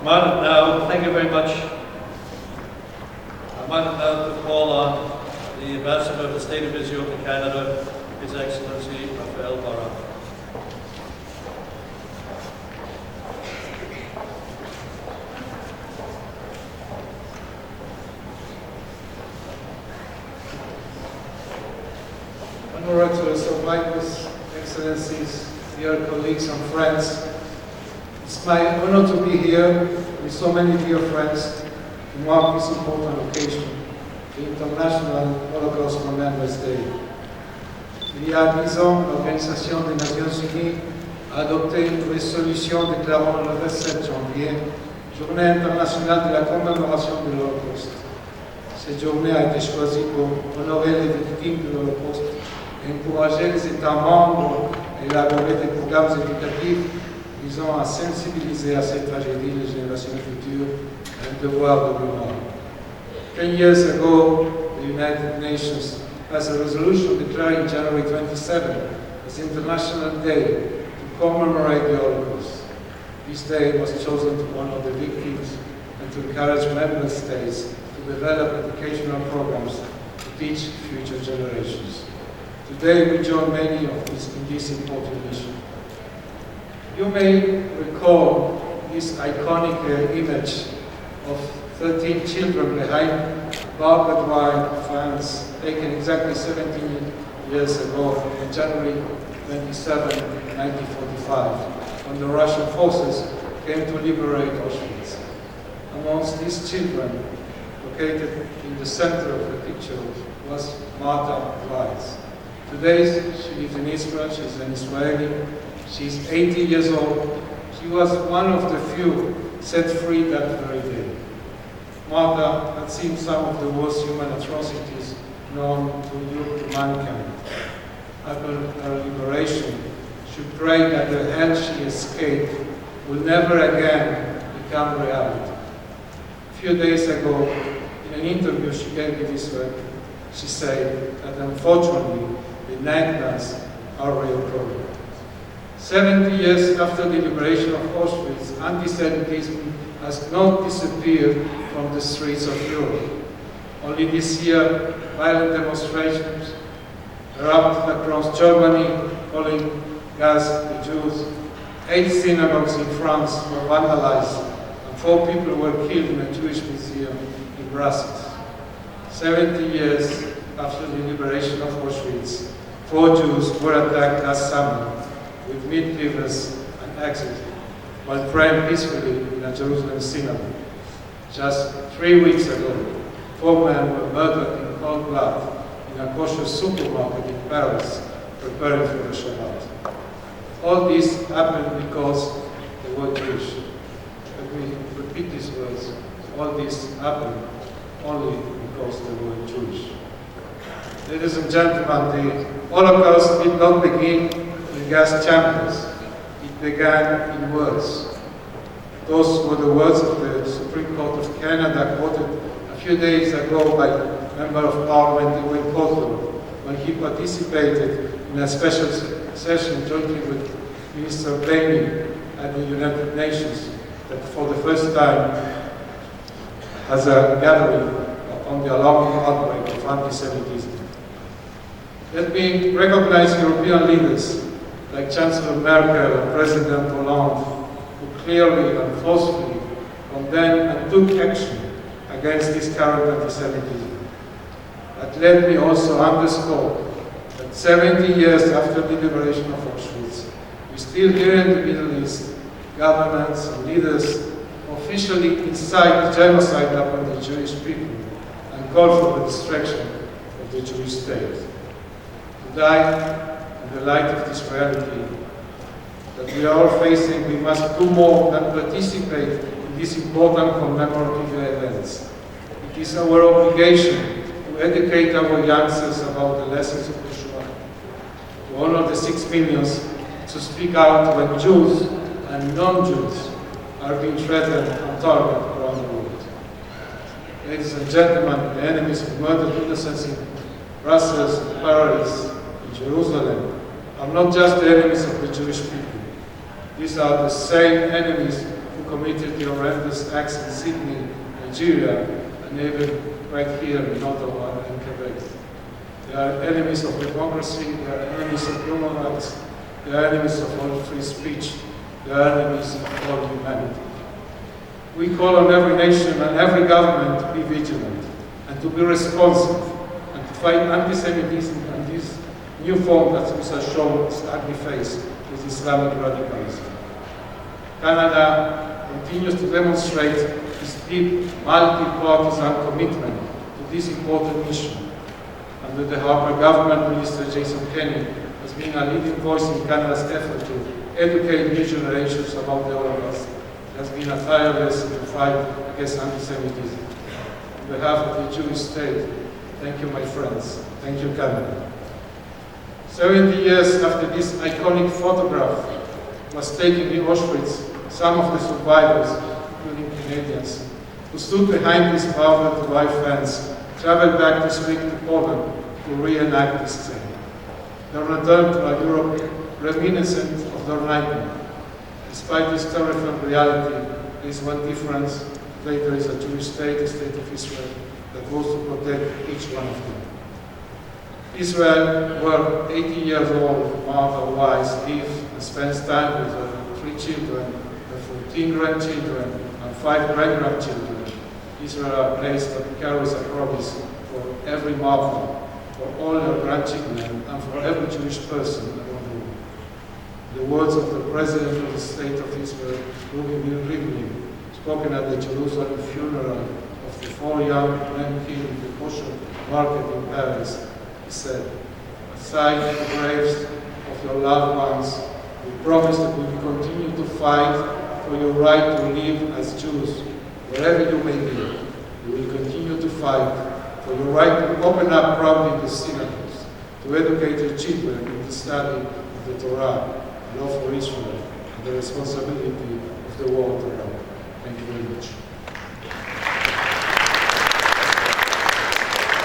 I'm honored now, thank you very much. I'm honored now to call on the Ambassador of the State of Israel to Canada, His Excellency Rafeal Barek. Honored to the survivors, Excellencies, dear colleagues and friends. It's my honor to be here with so many dear friends to mark this important occasion, the International Holocaust Remembrance Day. Il y a 10 ans, l'Organisation des Nations Unies a adopté une résolution déclarant le 27 janvier Journée internationale de la commémoration de l'Holocauste. Cette journée a été choisie pour honorer les victimes de l'Holocauste et encourager les États membres à élaborer des programmes éducatifs visant à sensibiliser à cette tragédie les générations futures et un devoir de mémoire. 10 years ago, the United Nations passed a resolution declaring January 27 as International Day to commemorate the Holocaust. This day was chosen to honor the victims and to encourage member states to develop educational programs to teach future generations. Today we join many of these in this important mission. You may recall this iconic image of 13 children behind barbed wire fence taken exactly 17 years ago on January 27, 1945, when the Russian forces came to liberate Auschwitz. Amongst these children, located in the center of the picture, was Marta Weiss. Today, she lives in Israel. She's an Israeli. She's 80 years old. She was one of the few set free that very day. Marta had seen some of the worst human atrocities known to mankind. After her liberation, she prayed that the hell she escaped will never again become reality. A few days ago, in an interview she gave with Israel, she said that unfortunately, the nightmares are a real problem. 70 years after the liberation of Auschwitz, anti-Semitism has not disappeared from the streets of Europe. Only this year, violent demonstrations erupted across Germany, calling gas the Jews. 8 synagogues in France were vandalized, and 4 people were killed in a Jewish museum in Brussels. 70 years after the liberation of Auschwitz, 4 Jews were attacked last summer with meat cleavers and axes while praying peacefully in a Jerusalem synagogue. Just 3 weeks ago, 4 men were murdered in cold blood in a kosher supermarket in Paris, preparing for the Shabbat. All this happened because they were Jewish. Let me repeat these words. All this happened only because they were Jewish. Ladies and gentlemen, the Holocaust did not begin in gas chambers. It began in words. Those were the words of the Supreme Court of Canada, quoted a few days ago by Member of Parliament Wayne Coulter when he participated in a special session jointly with Minister Blaney at the United Nations that for the first time has a gathering on the alarming outbreak of anti-Semitism. Let me recognize European leaders like Chancellor Merkel and President Hollande, who clearly and forcefully condemned and took action against this current anti-Semitism. But let me also underscore that 70 years after the liberation of Auschwitz, we still here in the Middle East, governments and leaders officially incite genocide upon the Jewish people and call for the destruction of the Jewish state. Today, in the light of this reality that we are all facing, we must do more than participate in these important commemorative events. It is our obligation to educate our youngsters about the lessons of the Shoah, to honor the 6 millions, to speak out when Jews and non-Jews are being threatened and targeted around the world. Ladies and gentlemen, the enemies who murdered innocents in Brussels, Paris, in Jerusalem are not just the enemies of the Jewish people. These are the same enemies who committed the horrendous acts in Sydney, Nigeria, and even right here in Ottawa and Quebec. They are enemies of democracy, they are enemies of human rights, they are enemies of all free speech, they are enemies of all humanity. We call on every nation and every government to be vigilant and to be responsive and to fight anti-Semitism and this new form that we have shown its ugly face with Islamic radicalism. Canada continues to demonstrate its deep multi-partisan commitment to this important mission. Under the Harper government, Minister Jason Kenney has been a leading voice in Canada's effort to educate new generations about the Holocaust. He has been a tireless in the fight against anti-Semitism. On behalf of the Jewish state, thank you, my friends. Thank you, Canada. 70 years after this iconic photograph was taken in Auschwitz, some of the survivors, including Canadians, who stood behind this barbed wire fence, traveled back this week to Poland to reenact this scene. Their return to a Europe reminiscent of their nightmare. Despite this terrifying reality, there is one difference. Today there is a Jewish state, the state of Israel, that goes to protect each one of them. Israel, where 80 years old Martha Weiss lives and spends time with her 3 children, her 14 grandchildren, and 5 great-grandchildren. Israel, a place that carries a promise for every Martha, for all her grandchildren, and for every Jewish person around the world. The words of the President of the State of Israel, Reuven Rivlin, spoken at the Jerusalem funeral of the 4 young men killed in the kosher market in Paris. He said, "Aside the graves of your loved ones, we promise that we will continue to fight for your right to live as Jews, wherever you may be. We will continue to fight for your right to open up proudly the synagogues, to educate your children in the study of the Torah, love for Israel, and the responsibility of the world around." Thank you very much.